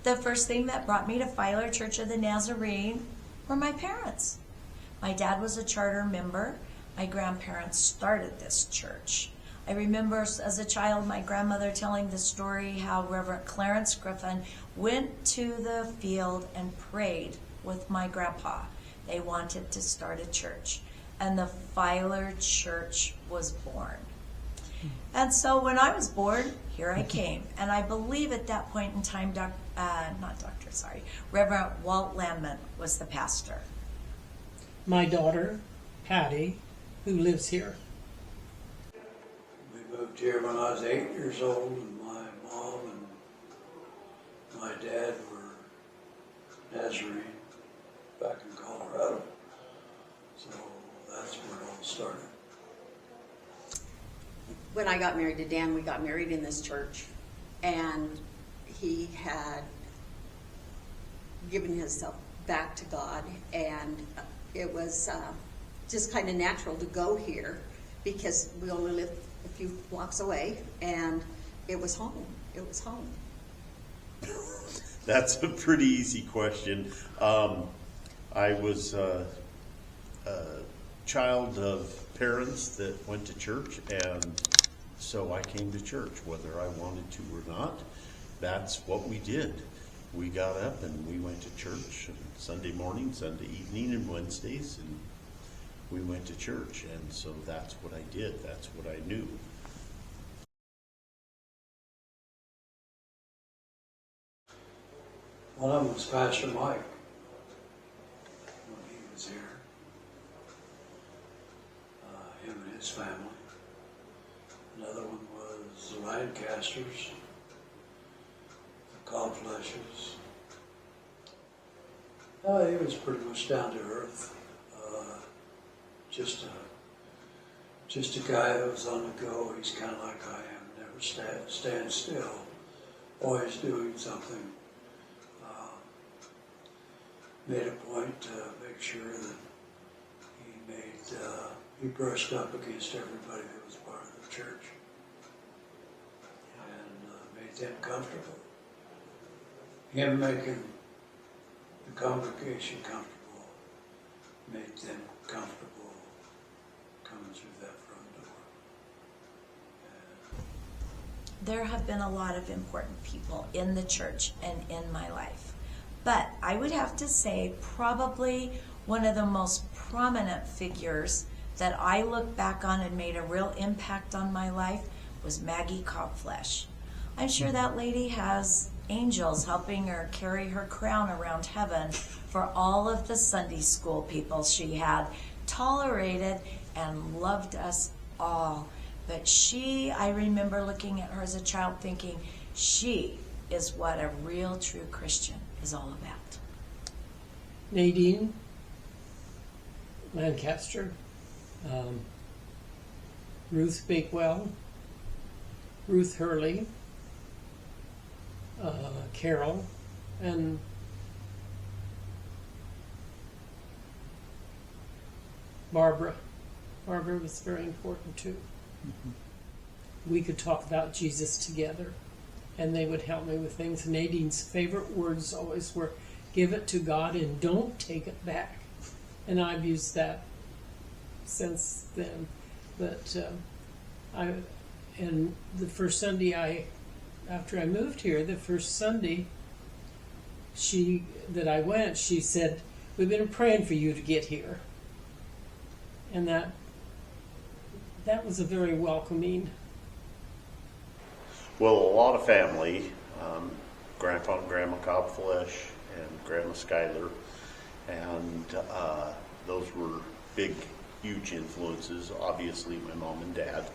The first thing that brought me to Filer Church of the Nazarene were my parents. My dad was a charter member. My grandparents started this church. I remember as a child my grandmother telling the story how Reverend Clarence Griffin went to the field and prayed with my grandpa. They wanted to start a church, and the Filer Church was born. And so when I was born, here I came. And I believe at that point in time, Reverend Walt Landman was the pastor. My daughter, Patty, who lives here. We moved here when I was 8 years old, and my mom and my dad were Nazarene back in Colorado. So that's where it all started. When I got married to Dan, we got married in this church, and he had given himself back to God, and it was just kind of natural to go here because we only lived a few blocks away, and it was home. It was home. That's a pretty easy question. I was a child of parents that went to church, and so I came to church, whether I wanted to or not. That's what we did. We got up and we went to church Sunday morning, Sunday evening, and Wednesdays, and we went to church, and so that's what I did. That's what I knew. One of them was Pastor Mike when he was here. Him and his family. Another one was the Lancasters, the Godfleshes. He was pretty much down to earth. Just a guy that was on the go. He's kind of like I am. Never stand still. Always doing something. Made a point to make sure that he brushed up against everybody that was part of the church and made them comfortable. Him making the congregation comfortable made them comfortable coming through that front door. There have been a lot of important people in the church and in my life. But I would have to say probably one of the most prominent figures that I look back on and made a real impact on my life was Maggie Cobflesh. I'm sure that lady has angels helping her carry her crown around heaven for all of the Sunday school people she had tolerated and loved us all. But I remember looking at her as a child thinking, she is what a real true Christian is all about. Nadine Lancaster, Ruth Bakewell, Ruth Hurley, Carol, and Barbara. Barbara was very important too. Mm-hmm. We could talk about Jesus together, and they would help me with things. Nadine's favorite words always were, give it to God and don't take it back. And I've used that since then. But and the first Sunday after I moved here, the first Sunday that I went, she said, we've been praying for you to get here. And that was a very welcoming. Well, a lot of family, Grandpa and Grandma Cobflesh and Grandma Schuyler, and those were big, huge influences. Obviously, my mom and dad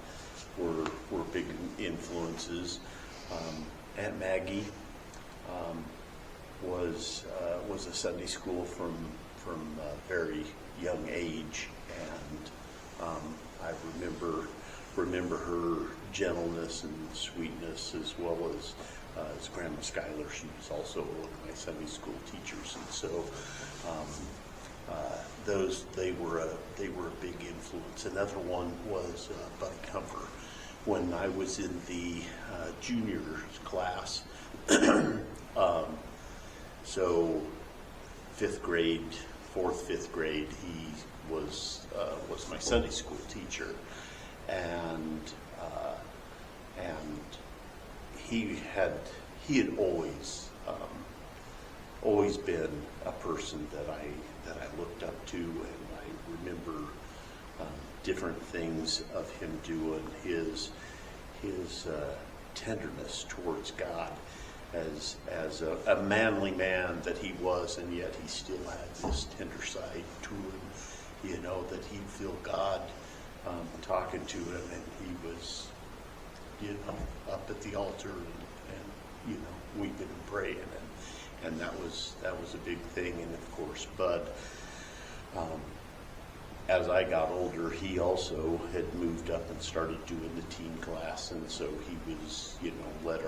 were big influences. Aunt Maggie was a Sunday school from a very young age, and I remember her gentleness and sweetness, as well as Grandma Schuyler. She was also one of my Sunday school teachers, and so they were a big influence. Another one was Buddy Comfort. When I was in the junior class, So fifth grade, fifth grade, he was my Sunday school teacher, and he had always been a person that I looked up to, and I remember different things of him doing, his tenderness towards God, as a manly man that he was, and yet he still had this tender side to him, you know, that he'd feel God talking to him, and he was, you know, up at the altar and you know, weeping and praying, and that was a big thing. And of course, Bud, as I got older, he also had moved up and started doing the teen class, and so he was, you know, led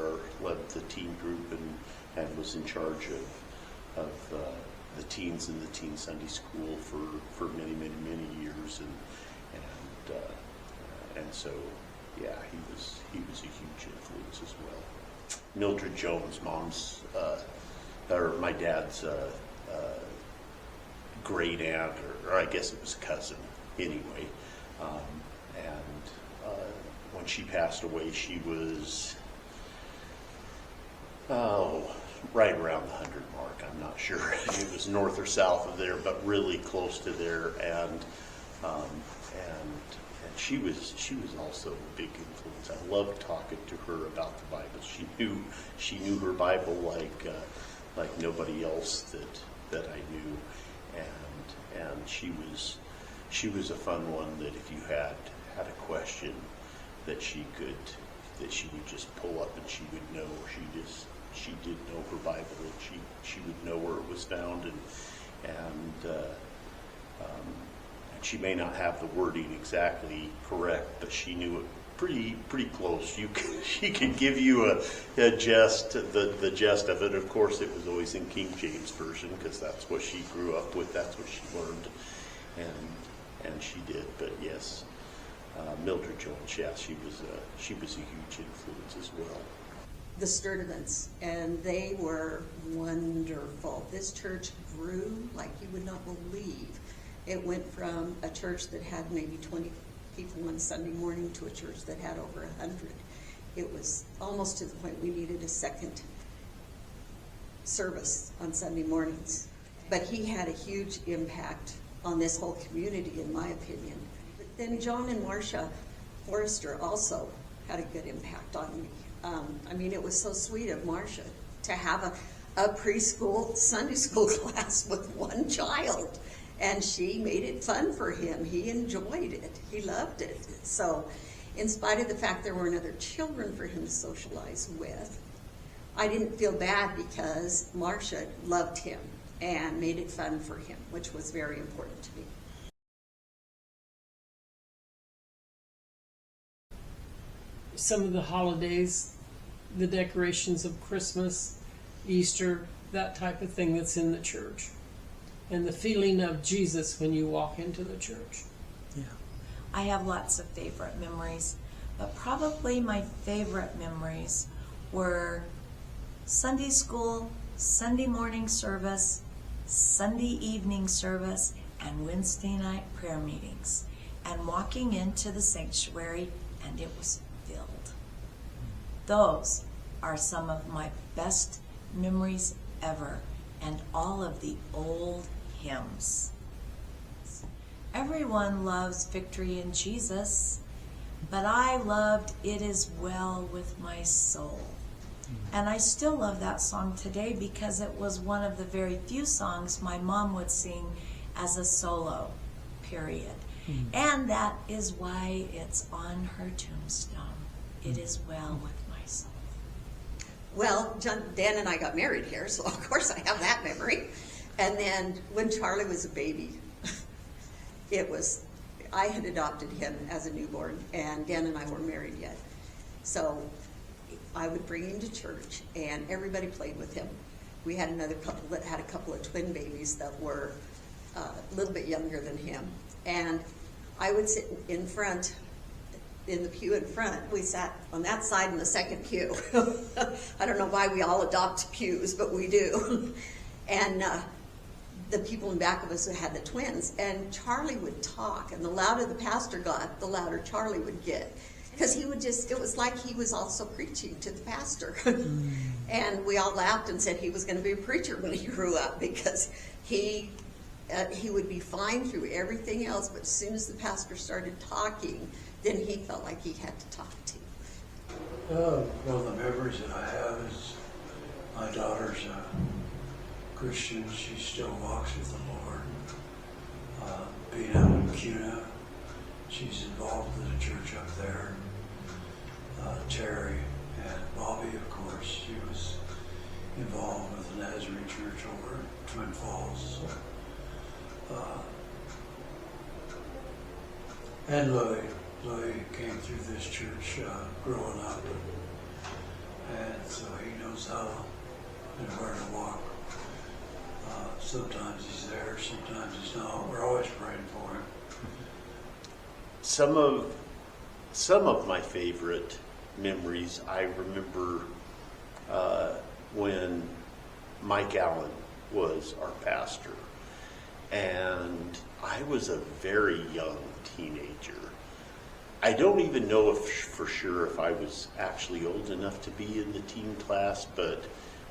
the teen group and was in charge of the teens in the teen Sunday school for many years, and so yeah, he was a huge influence as well. Mildred Jones, my dad's great aunt, or I guess it was cousin anyway. When she passed away, she was right around the 100 mark. I'm not sure if it was north or south of there, but really close to there. And she was also a big influence. I loved talking to her about the Bible. She knew her Bible like nobody else that I knew, and she was a fun one that if you had a question that she would just pull up and she would know. She did know her Bible, and she would know where it was found, and she may not have the wording exactly correct, but she knew it pretty close. She could give you a gist, the gist of it. Of course, it was always in King James Version because that's what she grew up with. That's what she learned, and she did. But yes, Mildred Jones, yeah, she was a huge influence as well. The Sturdivants, and they were wonderful. This church grew like you would not believe. It went from a church that had maybe 20 people on Sunday morning to a church that had over 100. It was almost to the point we needed a second service on Sunday mornings. But he had a huge impact on this whole community, in my opinion. But then John and Marcia Forrester also had a good impact on me. I mean, it was so sweet of Marcia to have a preschool Sunday school class with one child. And she made it fun for him. He enjoyed it. He loved it. So in spite of the fact there weren't other children for him to socialize with, I didn't feel bad because Marcia loved him and made it fun for him, which was very important to me. Some of the holidays, the decorations of Christmas, Easter, that type of thing that's in the church. And the feeling of Jesus when you walk into the church. Yeah. I have lots of favorite memories, but probably my favorite memories were Sunday school, Sunday morning service, Sunday evening service, and Wednesday night prayer meetings. And walking into the sanctuary, and it was filled. Those are some of my best memories ever, and all of the old hymns. Everyone loves Victory in Jesus, but I loved It Is Well With My Soul. And I still love that song today because it was one of the very few songs my mom would sing as a solo, period. And that is why it's on her tombstone. It is well with my soul. Well, Dan and I got married here, so of course I have that memory. And then when Charlie was a baby, I had adopted him as a newborn, and Dan and I weren't married yet. So I would bring him to church, and everybody played with him. We had another couple that had a couple of twin babies that were a little bit younger than him. And I would sit in front, in the pew in front. We sat on that side in the second pew. I don't know why we all adopt pews, but we do. And the people in back of us who had the twins, and Charlie would talk, and the louder the pastor got, the louder Charlie would get. Because he would just, it was like he was also preaching to the pastor. And we all laughed and said he was going to be a preacher when he grew up, because he would be fine through everything else, but as soon as the pastor started talking, then he felt like he had to talk to. One of the memories that I have is my daughter's a Christian. She still walks with the Lord. Being out in Cuna, she's involved with the church up there. Terry and Bobby, of course, she was involved with the Nazarene church over in Twin Falls. And Louis came through this church growing up, and so he knows how and where to walk. Sometimes he's there, sometimes he's not. We're always praying for him. Some of my favorite memories, I remember when Mike Allen was our pastor, and I was a very young teenager. I don't even know if for sure if I was actually old enough to be in the teen class, but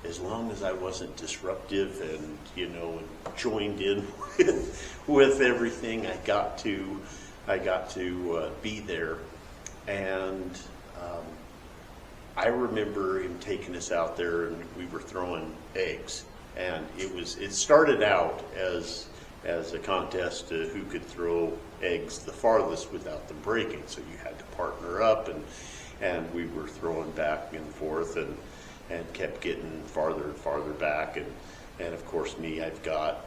as long as I wasn't disruptive and, joined in with everything, I got to be there. And I remember him taking us out there, and we were throwing eggs. And it started out as a contest to who could throw eggs the farthest without them breaking. So you had to partner up, and we were throwing back and forth, and kept getting farther and farther back. And of course me, I've got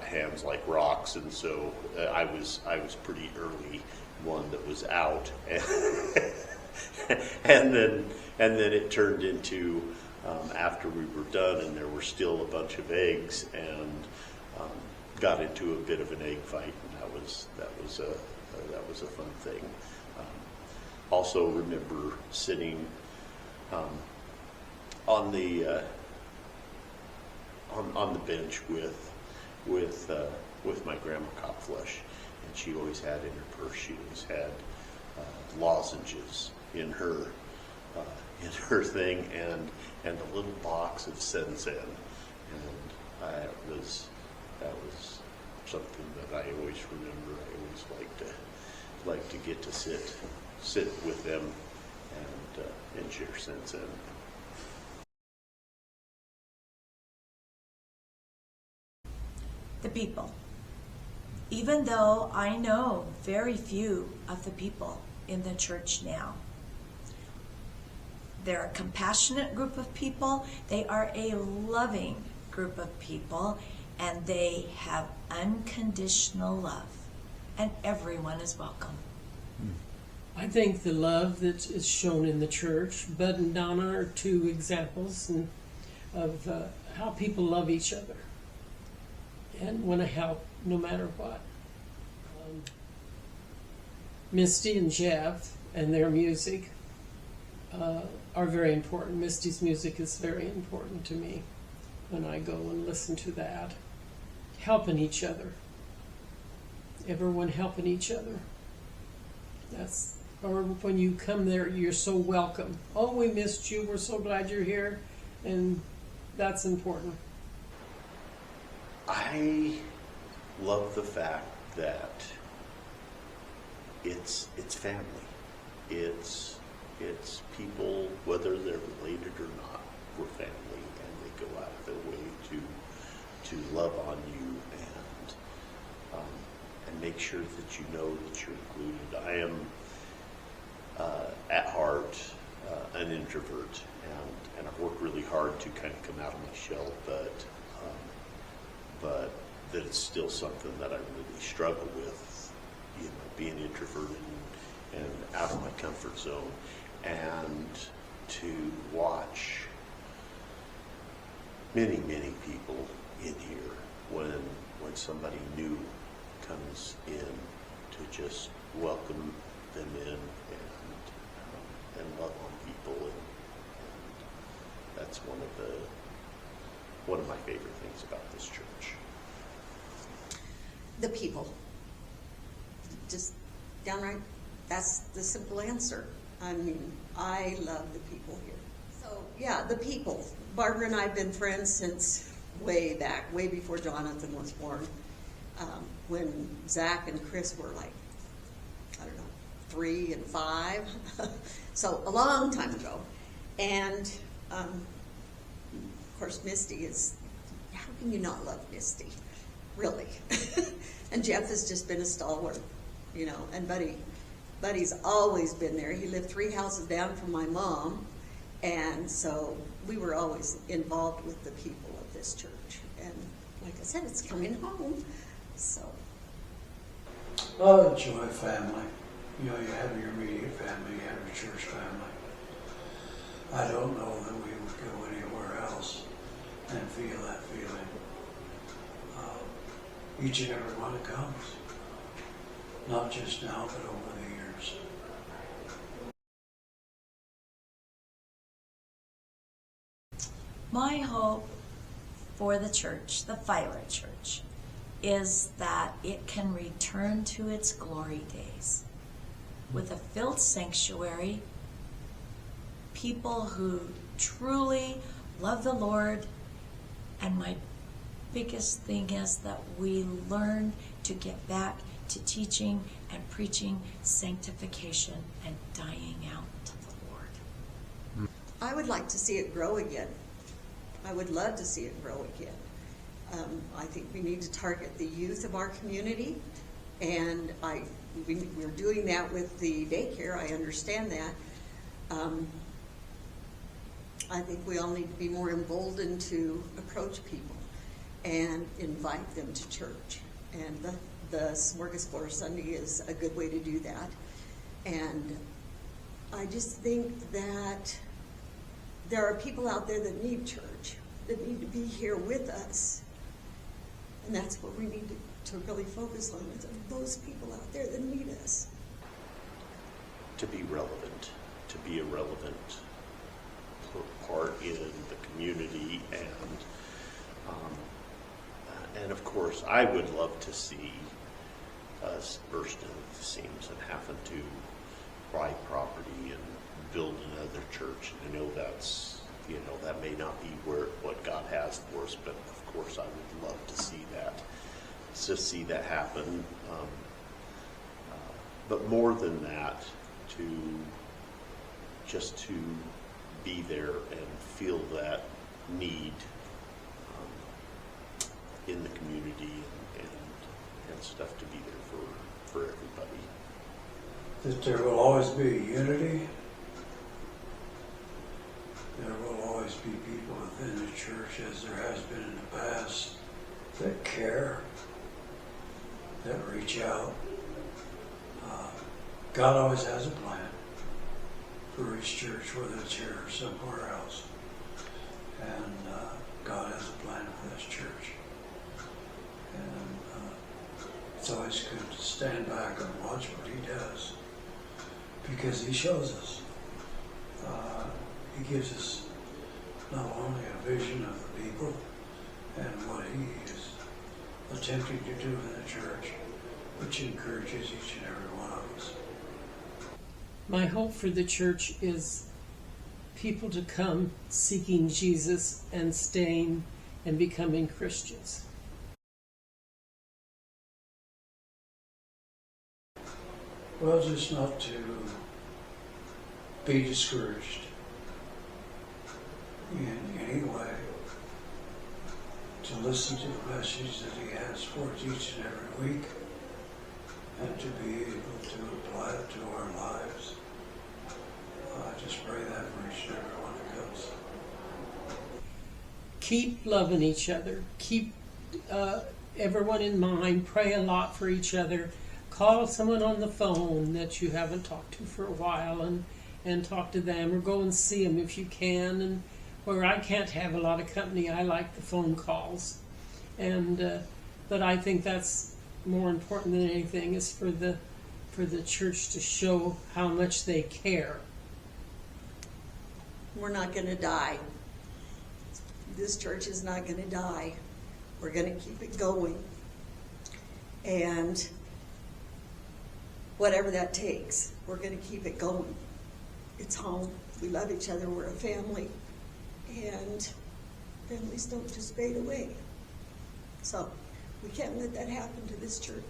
hands like rocks, and so I was pretty early one that was out. And then it turned into after we were done, and there were still a bunch of eggs, and got into a bit of an egg fight, and that was a fun thing. Also remember sitting on the bench with my grandma Copflush, and she always had in her purse, she always had lozenges in her thing, and a little box of Sensen, and that was something that I always remember. I always liked to get to sit with them and share Sensen. The people. Even though I know very few of the people in the church now, they're a compassionate group of people, they are a loving group of people, and they have unconditional love, and everyone is welcome. I think the love that is shown in the church, Bud and Donna are two examples of how people love each other and want to help no matter what. Misty and Jeff and their music are very important. Misty's music is very important to me when I go and listen to that. Helping each other. Everyone helping each other. Or when you come there, you're so welcome. Oh, we missed you. We're so glad you're here. And that's important. I love the fact that it's family. It's people, whether they're related or not, we're family, and they go out of their way to love on you and make sure that you know that you're included. I am at heart an introvert, and I've worked really hard to kind of come out of my shell, but that it's still something that I really struggle with, being introverted and out of my comfort zone. And to watch many, many people in here when somebody new comes in, to just welcome them in and love on people, and that's one of one of my favorite things about this church. The people. Just downright, that's the simple answer. I mean, I love the people here. So, yeah, the people. Barbara and I have been friends since way back, way before Jonathan was born, when Zach and Chris were like, I don't know, 3 and 5. So, a long time ago. And, of course, Misty is, how can you not love Misty? Really. And Jeff has just been a stalwart, you know, and Buddy's always been there. He lived 3 houses down from my mom, and so we were always involved with the people of this church. And like I said, it's coming home, so. I enjoy family. You know, you have your immediate family, you have your church family. I don't know that we would go anywhere else and feel that feeling. Each and every one that comes, not just now, but over the years. My hope for the church, the Violet Church, is that it can return to its glory days with a filled sanctuary, people who truly love the Lord, and my biggest thing is that we learn to get back to teaching and preaching sanctification and dying out to the Lord. I would like to see it grow again. I would love to see it grow again. I think we need to target the youth of our community, and we're doing that with the daycare. I understand that. I think we all need to be more emboldened to approach people and invite them to church. And the Smorgasbord Sunday is a good way to do that. And I just think that there are people out there that need church, that need to be here with us. And that's what we need to really focus on, is those people out there that need us. To be relevant, to be a relevant part in the community, and of course, I would love to see us burst into the seams and having to buy property and build another church. And I know that's, you know, that may not be what God has for us, but of course, I would love to see that happen. But more than that, to be there and feel that need in the community and stuff, to be there for everybody. That there will always be unity. There will always be people within the church, as there has been in the past, that care, that reach out. God always has a plan for each church, whether it's here or somewhere else. And God has a plan for this church. And it's always good to stand back and watch what He does, because He shows us. He gives us not only a vision of the people and what He is attempting to do in the church, which encourages each and every one of us. My hope for the church is people to come seeking Jesus and staying and becoming Christians. Well, just not to be discouraged in any way, to listen to the message that He has for us each and every week, and to be able to apply it to our lives. I just pray that for each and every one that comes. Keep loving each other. Keep everyone in mind. Pray a lot for each other. Call someone on the phone that you haven't talked to for a while and talk to them, or go and see them if you can. And where I can't have a lot of company, I like the phone calls. And but I think that's more important than anything, is for the church to show how much they care. We're not going to die. this church is not going to die. We're going to keep it going. And whatever that takes, we're going to keep it going. It's home. We love each other. We're a family. And families don't just fade away. So we can't let that happen to this church.